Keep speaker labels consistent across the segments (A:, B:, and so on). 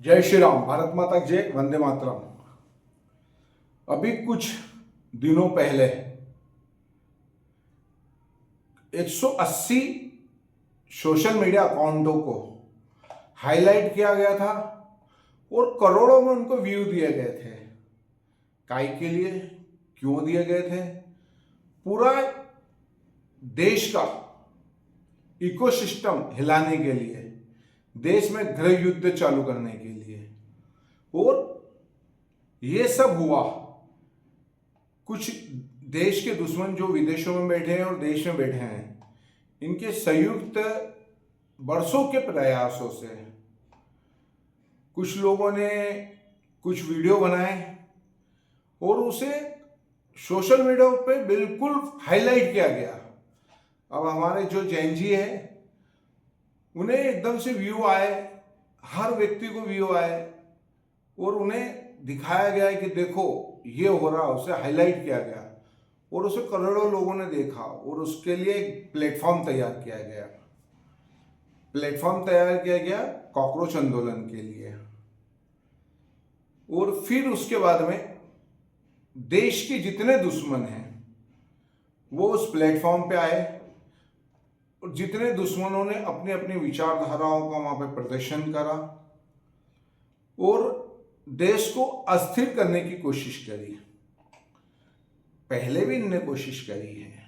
A: जय श्री राम, भारत माता की जय, वंदे मातरम। अभी कुछ दिनों पहले 180 सोशल मीडिया अकाउंटों को हाईलाइट किया गया था और करोड़ों में उनको व्यू दिए गए थे। काय के लिए, क्यों दिए गए थे? पूरा देश का इकोसिस्टम हिलाने के लिए, देश में गृह युद्ध चालू करने के लिए। और ये सब हुआ कुछ देश के दुश्मन जो विदेशों में बैठे हैं और देश में बैठे हैं, इनके संयुक्त वर्षों के प्रयासों से कुछ लोगों ने कुछ वीडियो बनाए और उसे सोशल मीडिया पे बिल्कुल हाईलाइट किया गया। अब हमारे जो जैन जी है, उन्हें एकदम से व्यू आए, हर व्यक्ति को व्यू आए और उन्हें दिखाया गया है कि देखो ये हो रहा, उसे हाईलाइट किया गया और उसे करोड़ों लोगों ने देखा और उसके लिए एक प्लेटफॉर्म तैयार किया गया। कॉकरोच आंदोलन के लिए। और फिर उसके बाद में देश के जितने दुश्मन हैं वो उस प्लेटफॉर्म पे आए और जितने दुश्मनों ने अपनी अपनी विचारधाराओं का वहां पे प्रदर्शन करा और देश को अस्थिर करने की कोशिश करी। पहले भी इनने कोशिश करी है,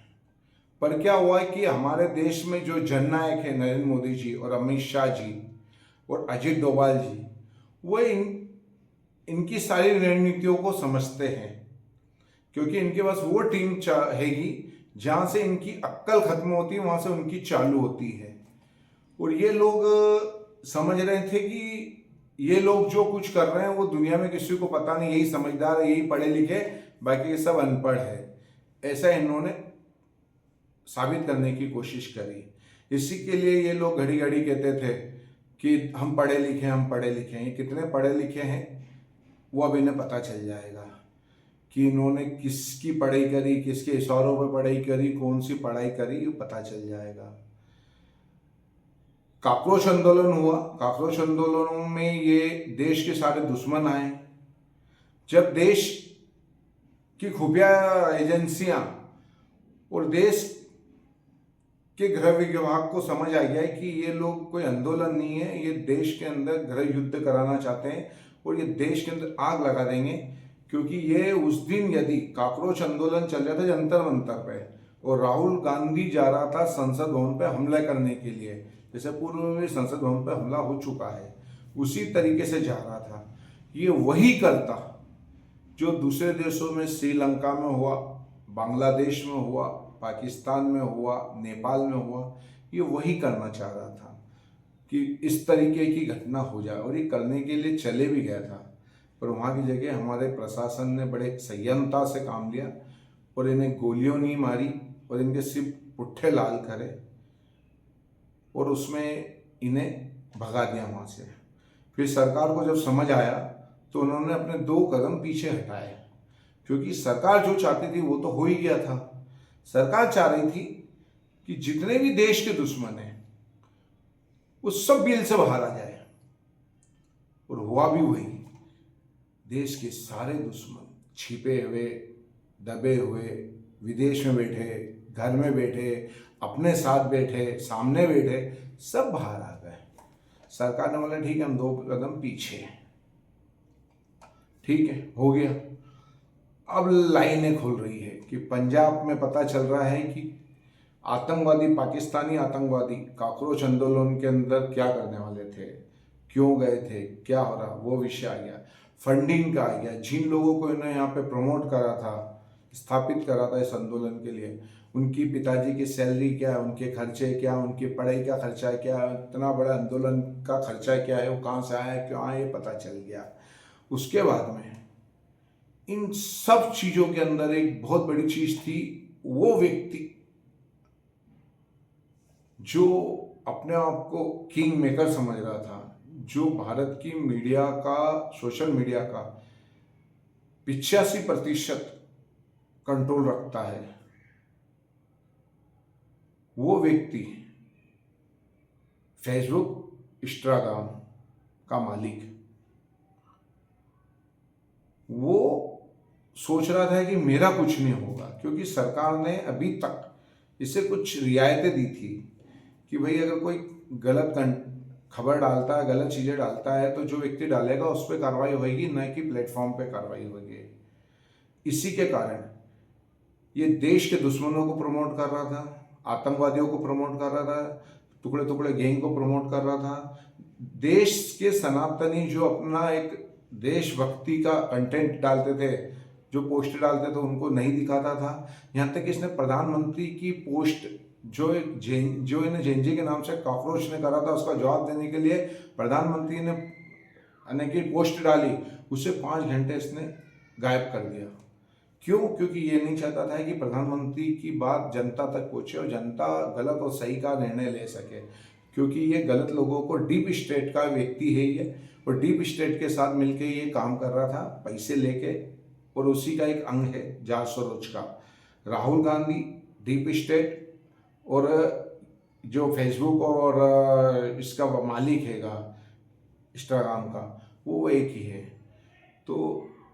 A: पर क्या हुआ है कि हमारे देश में जो जननायक है नरेंद्र मोदी जी और अमित शाह जी और अजित डोभाल जी, वो इनकी सारी रणनीतियों को समझते हैं, क्योंकि इनके पास वो टीम रहेगी जहां से इनकी अक्कल खत्म होती है, वहां से उनकी चालू होती है। और ये लोग समझ रहे थे कि ये लोग जो कुछ कर रहे हैं वो दुनिया में किसी को पता नहीं, यही समझदार है, यही पढ़े लिखे, बाकी ये सब अनपढ़ है। ऐसा इन्होंने साबित करने की कोशिश करी। इसी के लिए ये लोग घड़ी घड़ी कहते थे कि हम पढ़े लिखे हैं, हम पढ़े लिखे हैं। ये कितने पढ़े लिखे हैं वो अब इन्हें पता चल जाएगा कि इन्होंने किसकी पढ़ाई करी, किसके इशारों पर पढ़ाई करी, कौन सी पढ़ाई करी, ये पता चल जाएगा। काकरोच आंदोलन हुआ। काकरोच आंदोलनों में ये देश के सारे दुश्मन आए। जब देश की खुफिया एजेंसियां और देश के गृह विभाग को समझ आ गया है कि ये लोग कोई आंदोलन नहीं है, ये देश के अंदर गृह युद्ध कराना चाहते हैं और ये देश के अंदर आग लगा देंगे। क्योंकि ये उस दिन यदि काकरोच आंदोलन चल रहा था जंतर मंतर पे और राहुल गांधी जा रहा था संसद भवन पे हमला करने के लिए, जैसे पूर्व में संसद भवन पे हमला हो चुका है, उसी तरीके से जा रहा था। ये वही करता जो दूसरे देशों में, श्रीलंका में हुआ, बांग्लादेश में हुआ, पाकिस्तान में हुआ, नेपाल में हुआ, ये वही करना चाह रहा था कि इस तरीके की घटना हो जाए। और ये करने के लिए चले भी गया था, पर वहाँ की जगह हमारे प्रशासन ने बड़े संयमता से काम लिया और इन्हें गोलियों नहीं मारी और इनके सिर्फ पुट्ठे लाल करे और उसमें इन्हें भगा दिया वहाँ से। फिर सरकार को जब समझ आया तो उन्होंने अपने 2 कदम पीछे हटाए, क्योंकि सरकार जो चाहती थी वो तो हो ही गया था। सरकार चाह रही थी कि जितने भी देश के दुश्मन हैं उस सब बिल से बाहर आ जाए, और हुआ भी वही। देश के सारे दुश्मन छिपे हुए, दबे हुए, विदेश में बैठे, घर में बैठे, अपने साथ बैठे, सामने बैठे, सब बाहर आ गए। सरकार ने बोला ठीक है, हम 2 कदम पीछे हैं, ठीक है, हो गया। अब लाइनें खुल रही है कि पंजाब में पता चल रहा है कि आतंकवादी, पाकिस्तानी आतंकवादी काकरोच आंदोलन के अंदर क्या करने वाले थे, क्यों गए थे, क्या हो रहा, वो विषय आ गया। फंडिंग का आ गया। जिन लोगों को इन्होंने यहाँ पे प्रमोट करा था, स्थापित करा था इस आंदोलन के लिए, उनकी पिताजी की सैलरी क्या है, उनके खर्चे क्या, उनकी पढ़ाई का खर्चा क्या, इतना बड़ा आंदोलन का खर्चा क्या है, वो कहाँ से आया, क्यों आया, ये पता चल गया। उसके बाद में इन सब चीजों के अंदर एक बहुत बड़ी चीज थी, वो व्यक्ति जो अपने आप को किंग मेकर समझ रहा था, जो भारत की मीडिया का, सोशल मीडिया का 85% कंट्रोल रखता है, वो व्यक्ति फेसबुक, इंस्टाग्राम का मालिक वो सोच रहा था कि मेरा कुछ नहीं होगा, क्योंकि सरकार ने अभी तक इसे कुछ रियायतें दी थी कि भाई अगर कोई गलत खबर डालता है, गलत चीज़ें डालता है, तो जो व्यक्ति डालेगा उस पर कार्रवाई होगी, न कि प्लेटफॉर्म पे कार्रवाई होगी। इसी के कारण ये देश के दुश्मनों को प्रमोट कर रहा था, आतंकवादियों को प्रमोट कर रहा था, टुकड़े टुकड़े गैंग को प्रमोट कर रहा था। देश के सनातनी जो अपना एक देशभक्ति का कंटेंट डालते थे, जो पोस्ट डालते थे, उनको नहीं दिखाता था। यहाँ तक कि इसने प्रधानमंत्री की पोस्ट जो इन्हें जेएनजी के नाम से कॉकरोच ने करा था, उसका जवाब देने के लिए प्रधानमंत्री ने अनेक पोस्ट डाली, उसे 5 घंटे इसने गायब कर दिया। क्यों? क्योंकि ये नहीं चाहता था कि प्रधानमंत्री की बात जनता तक पहुंचे और जनता गलत और सही का निर्णय ले सके, क्योंकि ये गलत लोगों को, डीप स्टेट का व्यक्ति है ये, और डीप स्टेट के साथ मिलके ये काम कर रहा था पैसे लेके, और उसी का एक अंग है जाट सरोज का। राहुल गांधी, डीप स्टेट, और जो फेसबुक और इसका मालिक हैगा इंस्टाग्राम का, वो एक ही है। तो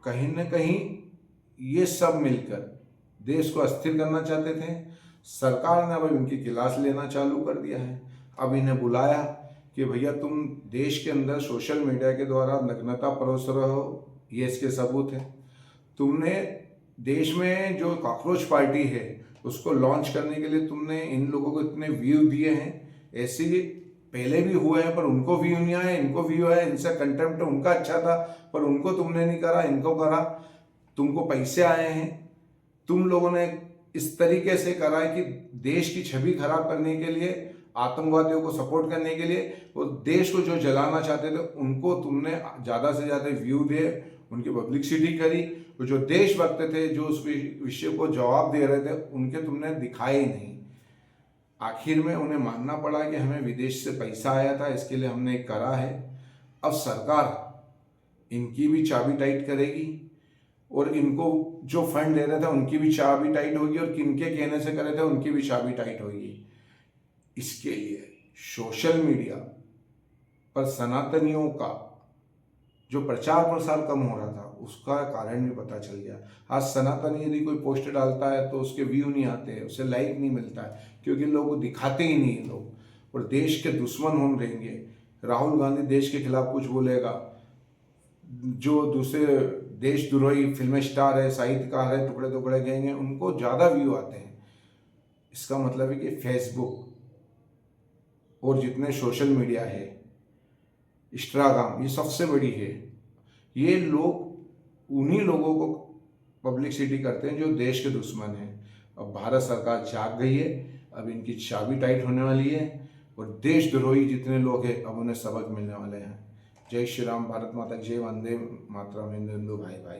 A: कहीं ना कहीं ये सब मिलकर देश को अस्थिर करना चाहते थे। सरकार ने अब इनकी क्लास लेना चालू कर दिया है। अब इन्हें बुलाया कि भैया तुम देश के अंदर सोशल मीडिया के द्वारा नग्नता परोस रहे हो, ये इसके सबूत है। तुमने देश में जो कॉकरोच पार्टी है उसको लॉन्च करने के लिए तुमने इन लोगों को इतने व्यू दिए हैं, ऐसे पहले भी हुए हैं पर उनको व्यू नहीं आए, इनको व्यू आए, इनसे कंटेम्प्ट उनका अच्छा था पर उनको तुमने नहीं करा, इनको करा, तुमको पैसे आए हैं। तुम लोगों ने इस तरीके से करा है कि देश की छवि खराब करने के लिए, आतंकवादियों को सपोर्ट करने के लिए, और देश को जो जलाना चाहते थे उनको तुमने ज़्यादा से ज़्यादा व्यू दिए, उनकी पब्लिसिटी करी, और जो देशभक्त थे, जो उस विषय को जवाब दे रहे थे, उनके तुमने दिखाए ही नहीं। आखिर में उन्हें मानना पड़ा कि हमें विदेश से पैसा आया था, इसके लिए हमने करा है। अब सरकार इनकी भी चाबी टाइट करेगी और इनको जो फंड दे रहे थे उनकी भी चाबी टाइट होगी, और किनके कहने से करे थे उनकी भी चाबी टाइट होगी। इसके लिए सोशल मीडिया पर सनातनियों का जो प्रचार प्रसार कम हो रहा था उसका कारण भी पता चल गया। आज सनातनी यदि कोई पोस्ट डालता है तो उसके व्यू नहीं आते, उसे लाइक नहीं मिलता है, क्योंकि लोग दिखाते ही नहीं लोग, और देश के दुश्मन हम रहेंगे। राहुल गांधी देश के खिलाफ कुछ बोलेगा, जो दूसरे देशद्रोही फिल्म स्टार है, साहित्यकार है, टुकड़े टुकड़े गैंग हैं, उनको ज़्यादा व्यू आते हैं। इसका मतलब है कि फेसबुक और जितने सोशल मीडिया है, इंस्टाग्राम, ये सबसे बड़ी है। ये लोग उन्हीं लोगों को पब्लिसिटी करते हैं जो देश के दुश्मन हैं। अब भारत सरकार जाग गई है, अब इनकी चाबी टाइट होने वाली है, और देशद्रोही जितने लोग हैं अब उन्हें सबक मिलने वाले हैं। जय श्री राम, भारत माता की जय, वंदे मातरम, हिंदू हिंदू भाई भाई।